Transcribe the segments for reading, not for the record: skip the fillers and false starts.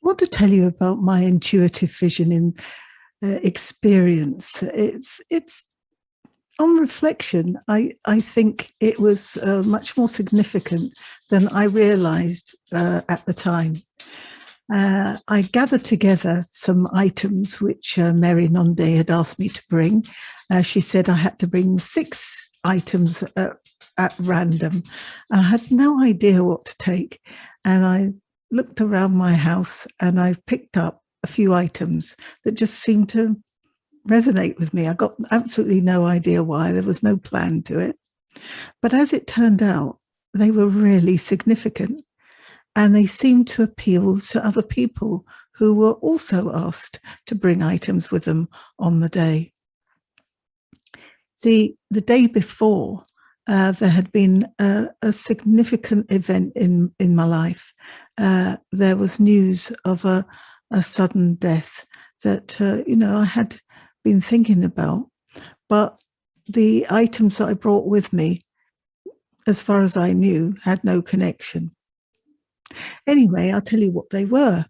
want to tell you about my intuitive vision in experience. It's on reflection. I think it was much more significant than I realized at the time. I gathered together some items which Mary Nonde had asked me to bring. She said I had to bring 6 items at random. I had no idea what to take, and I looked around my house and I picked up a few items that just seemed to resonate with me. I got absolutely no idea why. There was no plan to it. But as it turned out, they were really significant, and they seemed to appeal to other people who were also asked to bring items with them on the day. See, the day before, there had been a significant event in my life. There was news of a sudden death that, I had been thinking about. But the items that I brought with me, as far as I knew, had no connection. Anyway, I'll tell you what they were.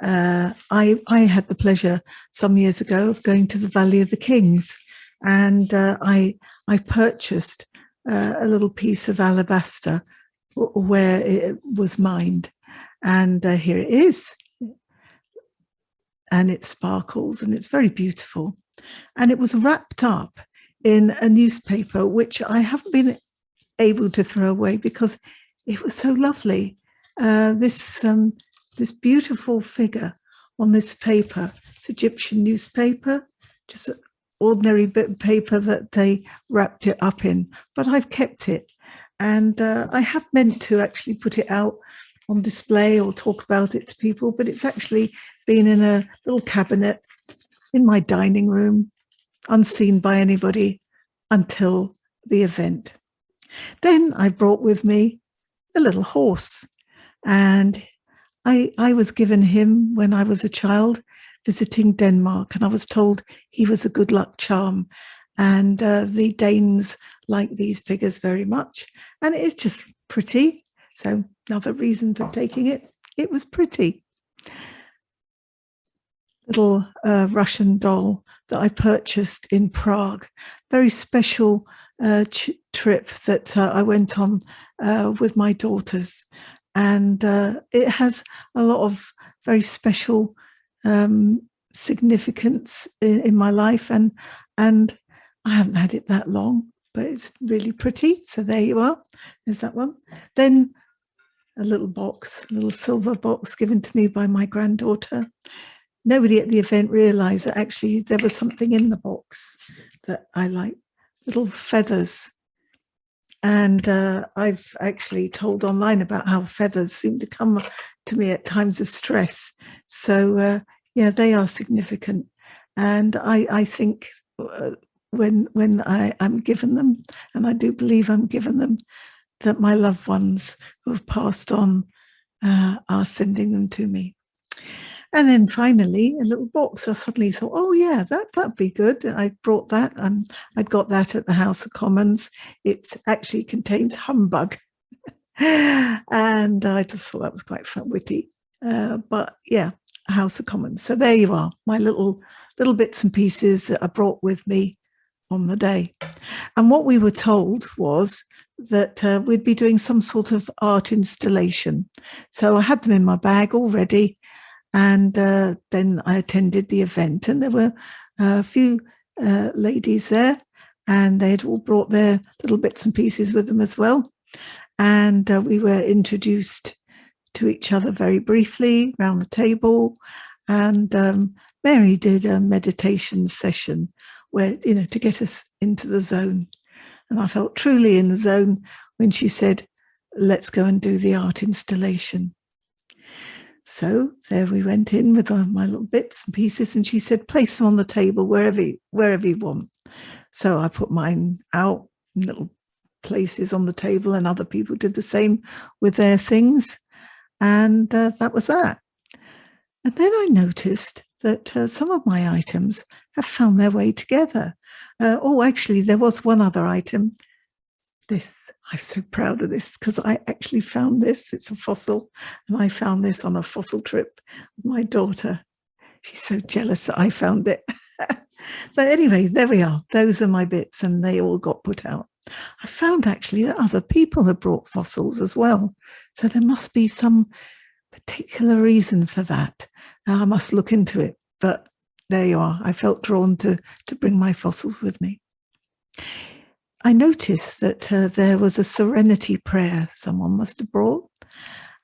I had the pleasure some years ago of going to the Valley of the Kings, and I purchased a little piece of alabaster where it was mined, and here it is, and it sparkles and it's very beautiful, and it was wrapped up in a newspaper which I haven't been able to throw away because it was so lovely. This beautiful figure on this paper. It's Egyptian newspaper, just an ordinary bit of paper that they wrapped it up in, but I've kept it. And I have meant to actually put it out on display or talk about it to people, but it's actually been in a little cabinet in my dining room, unseen by anybody until the event. Then I brought with me a little horse, and I was given him when I was a child visiting Denmark, and I was told he was a good luck charm. And the Danes like these figures very much, and it is just pretty. So another reason for taking it, it was pretty. Little Russian doll that I purchased in Prague, very special trip that I went on with my daughters. And it has a lot of very special significance in my life. And I haven't had it that long, but it's really pretty. So there you are. There's that one. Then a little box, a little silver box given to me by my granddaughter. Nobody at the event realized that actually there was something in the box that I like, little feathers. And I've actually told online about how feathers seem to come to me at times of stress. So, yeah, they are significant. And I think when I'm given them, and I do believe I'm given them, that my loved ones who have passed on are sending them to me. And then finally, a little box. I suddenly thought, oh yeah, that'd be good. I brought that. I'd got that at the House of Commons. It actually contains humbug. And I just thought that was quite witty. But yeah, House of Commons. So there you are, my little bits and pieces that I brought with me on the day. And what we were told was that we'd be doing some sort of art installation. So I had them in my bag already. And then I attended the event, and there were a few ladies there, and they had all brought their little bits and pieces with them as well. And we were introduced to each other very briefly around the table. And Mary did a meditation session where, to get us into the zone. And I felt truly in the zone when she said, let's go and do the art installation. So there we went in with my little bits and pieces, and she said, place them on the table wherever you want. So I put mine out in little places on the table, and other people did the same with their things. And that was that. And then I noticed that some of my items have found their way together. Actually, there was one other item, this I'm so proud of this because I actually found this. It's a fossil, and I found this on a fossil trip with my daughter. She's so jealous that I found it. So anyway, there we are. Those are my bits, and they all got put out. I found actually that other people have brought fossils as well. So there must be some particular reason for that. I must look into it. But there you are. I felt drawn to bring my fossils with me. I noticed that there was a serenity prayer someone must have brought,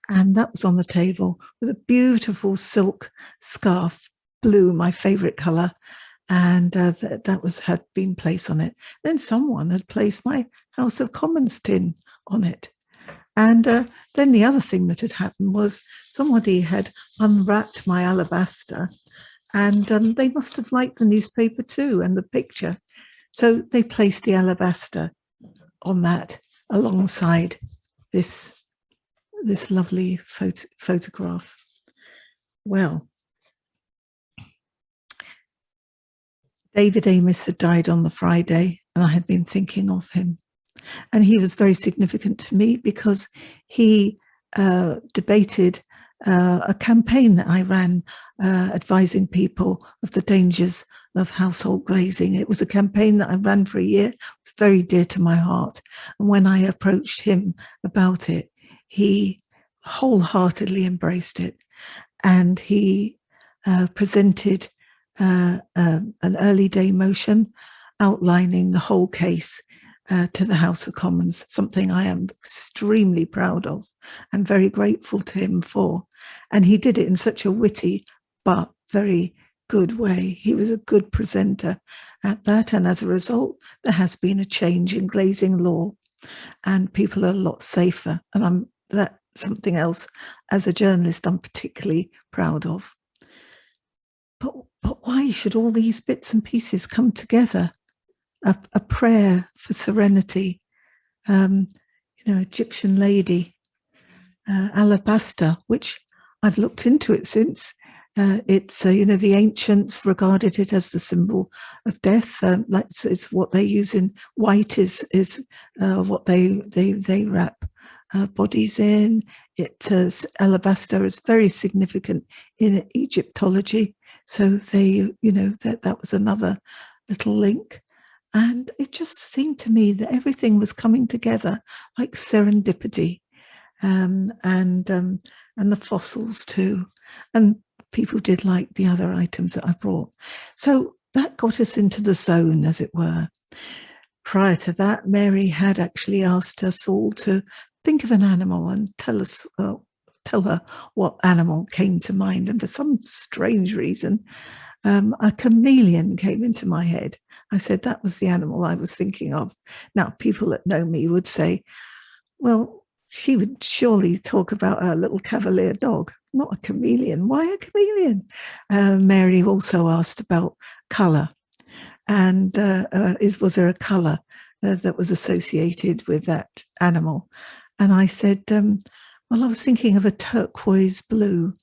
and that was on the table with a beautiful silk scarf, blue, my favorite color, and that had been placed on it. Then someone had placed my House of Commons tin on it. And then the other thing that had happened was somebody had unwrapped my alabaster, and they must have liked the newspaper too and the picture. So they placed the alabaster on that alongside this lovely photograph. Well, David Amess had died on the Friday, and I had been thinking of him. And he was very significant to me because he debated a campaign that I ran advising people of the dangers of household glazing. It was a campaign that I ran for a year. It was very dear to my heart. And when I approached him about it, he wholeheartedly embraced it. And he presented an early day motion outlining the whole case to the House of Commons, something I am extremely proud of and very grateful to him for. And he did it in such a witty but very good way. He was a good presenter at that, and as a result, there has been a change in glazing law, and people are a lot safer. And that's something else, as a journalist, I'm particularly proud of. But why should all these bits and pieces come together? A prayer for serenity, Egyptian lady, alabaster, which I've looked into it since. It's the ancients regarded it as the symbol of death. Like it's what they use in white is what they wrap bodies in. Alabaster is very significant in Egyptology. So that was another little link. And it just seemed to me that everything was coming together like serendipity, and the fossils too. And people did like the other items that I brought. So that got us into the zone, as it were. Prior to that, Mary had actually asked us all to think of an animal and tell her what animal came to mind. And for some strange reason, a chameleon came into my head. I said that was the animal I was thinking of. Now, people that know me would say, well, she would surely talk about a little Cavalier dog, not a chameleon. Why a chameleon? Mary also asked about colour. And was there a colour that was associated with that animal? And I said, well, I was thinking of a turquoise blue.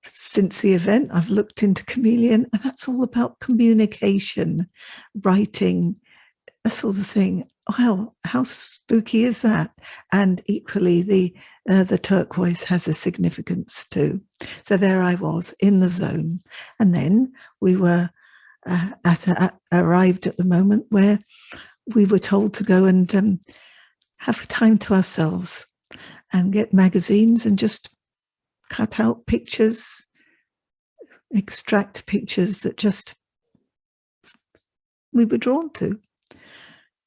Since the event, I've looked into chameleon, and that's all about communication, writing, that sort of thing. Well, how spooky is that? And equally, the turquoise has a significance too. So there I was in the zone. And then we were arrived at the moment where we were told to go and have time to ourselves and get magazines and just cut out pictures, extract pictures that just we were drawn to.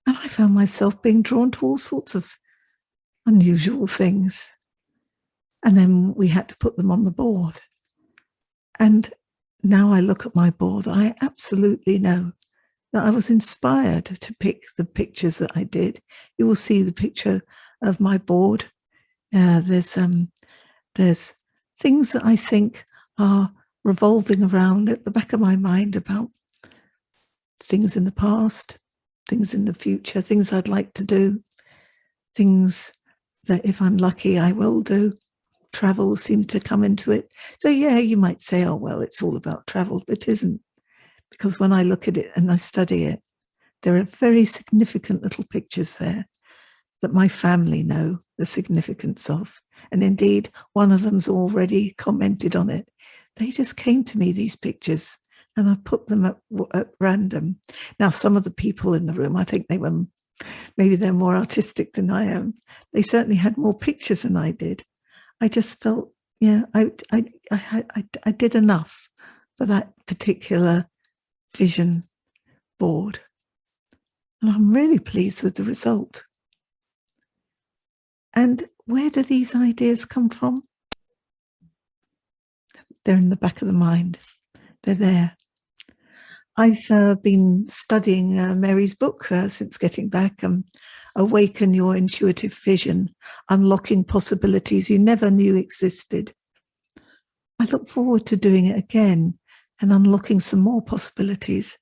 And I found myself being drawn to all sorts of unusual things. And then we had to put them on the board. And now I look at my board, I absolutely know that I was inspired to pick the pictures that I did. You will see the picture of my board. There's things that I think are revolving around at the back of my mind about things in the past, things in the future, things I'd like to do, things that if I'm lucky I will do. Travel seemed to come into it. So yeah, you might say, oh, well, it's all about travel, but it isn't. Because when I look at it and I study it, there are very significant little pictures there. that my family know the significance of. And indeed, one of them's already commented on it. They just came to me, these pictures, and I put them at random. Now, some of the people in the room, I think maybe they're more artistic than I am. They certainly had more pictures than I did. I just felt, yeah, I did enough for that particular vision board. And I'm really pleased with the result. And where do these ideas come from? They're in the back of the mind. They're there. I've been studying Mary's book since getting back, Awaken Your Intuitive Vision, Unlocking Possibilities You Never Knew Existed. I look forward to doing it again and unlocking some more possibilities,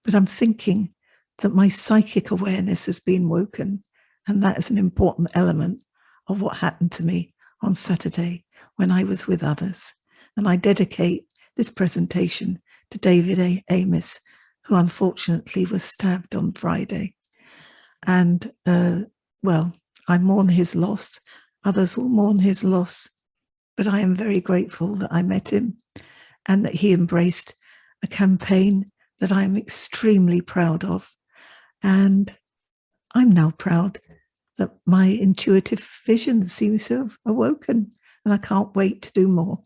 but I'm thinking that my psychic awareness has been woken, and that is an important element of what happened to me on Saturday when I was with others. And I dedicate this presentation to David Amis, who unfortunately was stabbed on Friday. And, well, I mourn his loss. Others will mourn his loss. But I am very grateful that I met him and that he embraced a campaign that I am extremely proud of. And I'm now proud that my intuitive vision seems to have awoken, and I can't wait to do more.